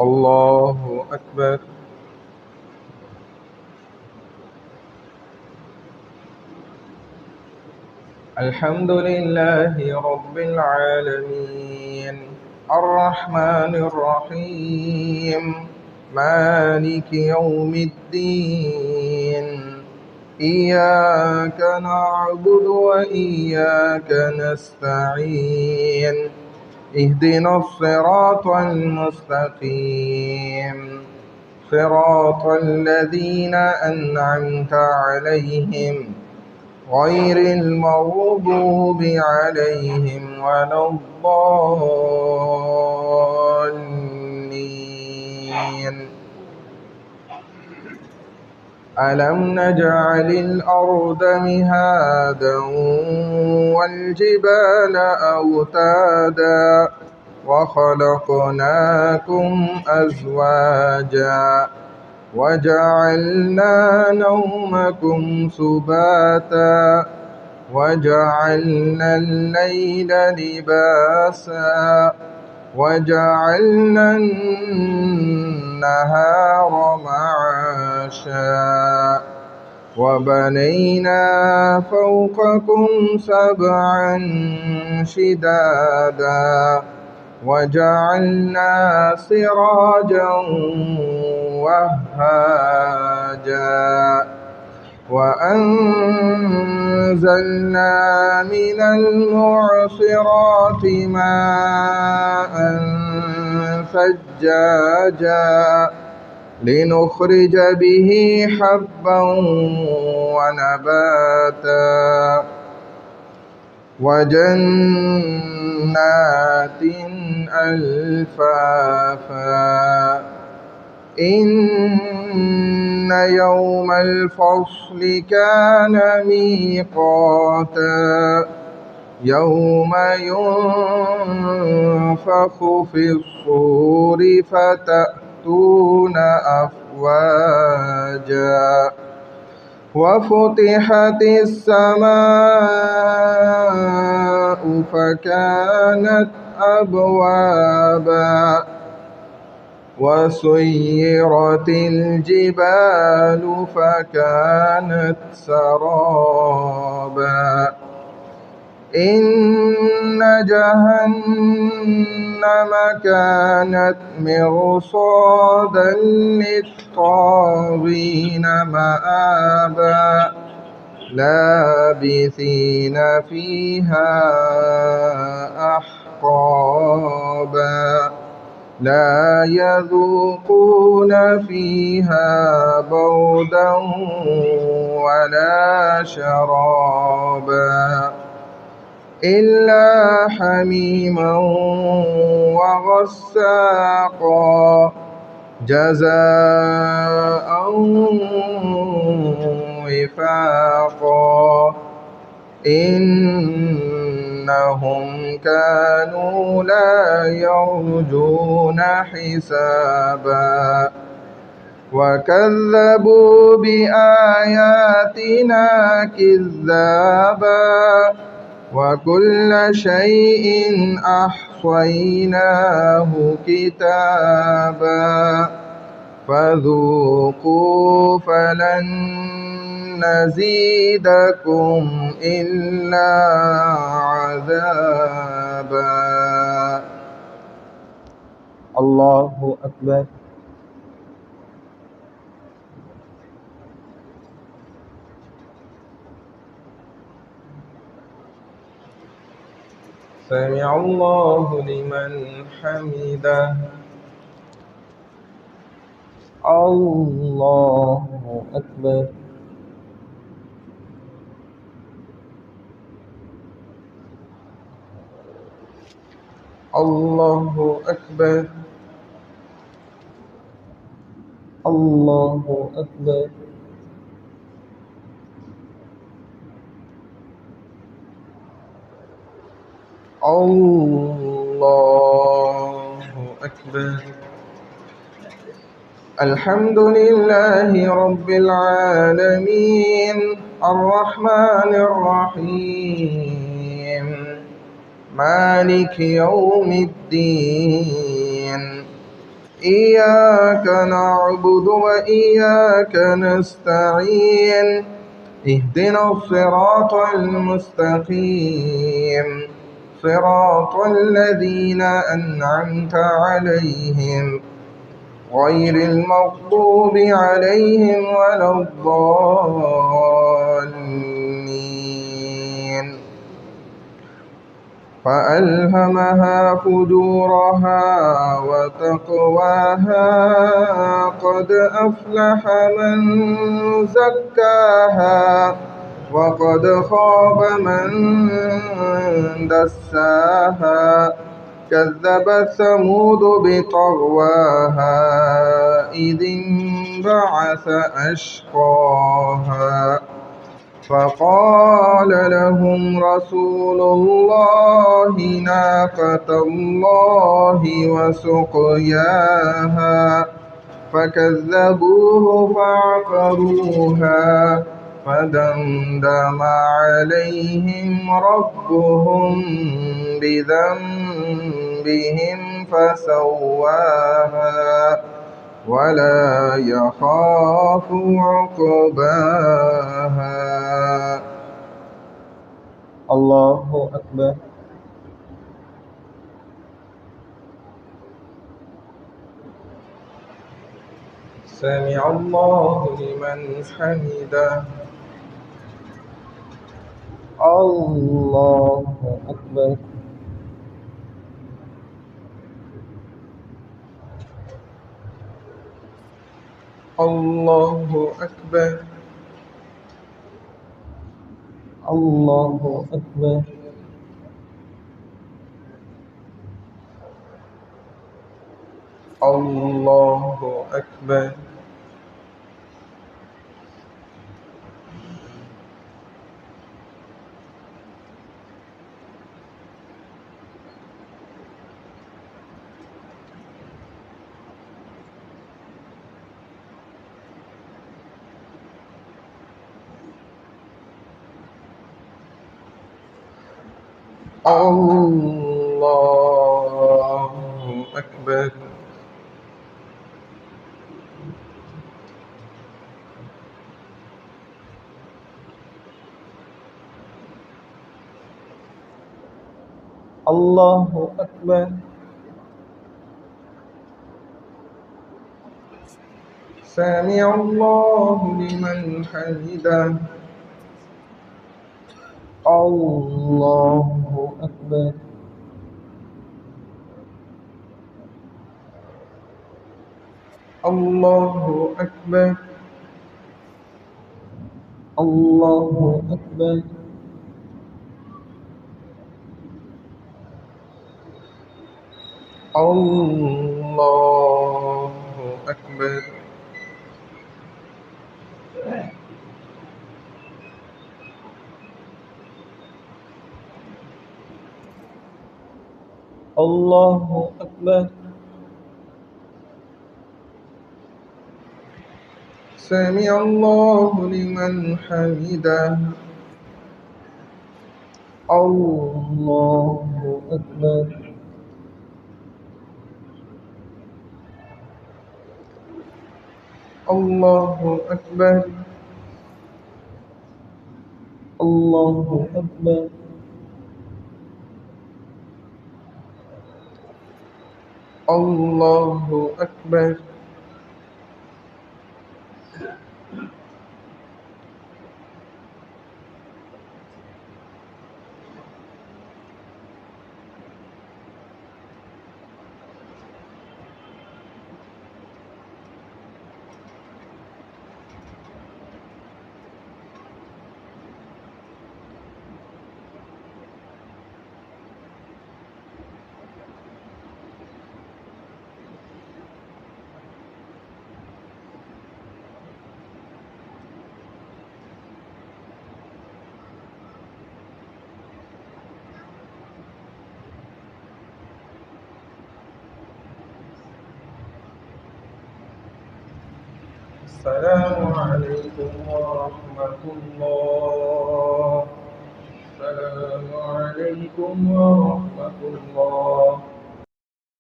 الله أكبر. الحمد لله رب العالمين الرحمن الرحيم مالك يوم الدين إياك نعبد وإياك نستعين اهدنا الصراط المستقيم صراط الذين أنعمت عليهم غير المغضوب عليهم ولا الضالين. ألم نجعل الأرض مهادا والجبال أوتادا وخلقناكم أزواجا وجعلنا نومكم سباتا وجعلنا الليل لباسا وجعلنا النهار معاشا وبنينا فوقكم سبعا شدادا وجعلنا سراجا وهاجا وأنزلنا من المعصرات ماء ثجاجا لنخرج به حبا ونباتا وجنات ألفافا إن يوم الفصل كان ميقاتا يوم ينفخ في الصور فتأتون أفواجا وفتحت السماء فكانت أبوابا وسيرت الجبال فكانت سرابا إن جهنم كانت مرصادا للطاغين مآبا لابثين فيها أحقابا لا يذوقون فيها بردا ولا شرابا إلا حميما وغساقا جزاء وفاقا إنهم كانوا لا يرجون حسابا وكذبوا بآياتنا كذابا وكل شيء أحصيناه كتابا فذوقوا فلن نزيدكم إلا عذابا. الله أكبر. سمع الله لمن حمده. الله أكبر. الله أكبر. الله أكبر. الله أكبر. الحمد لله رب العالمين الرحمن الرحيم مالك يوم الدين إياك نعبد وإياك نستعين اهدنا الصراط المستقيم صراط الذين أنعمت عليهم غير المغضوب عليهم ولا الضالين فألهمها فجورها وتقواها قد أفلح من زكاها وقد خاب من دساها كذبت ثمود بطغواها إذ انبعث أشقاها فقال لهم رسول الله ناقة الله وسقياها فكذبوه فعقروها فدمدم عليهم ربهم بذنبهم فسواها ولا يخاف عقباها. الله أكبر. سمع الله لمن حمده. الله أكبر. الله أكبر. الله أكبر. الله أكبر. الله أكبر. الله أكبر. سمع الله لمن حمده. الله أكبر. الله أكبر. الله أكبر. الله أكبر. الله أكبر. سمع الله لمن حمده. الله أكبر. الله أكبر. الله أكبر. الله أكبر. السلام عليكم ورحمة الله. السلام عليكم ورحمة الله.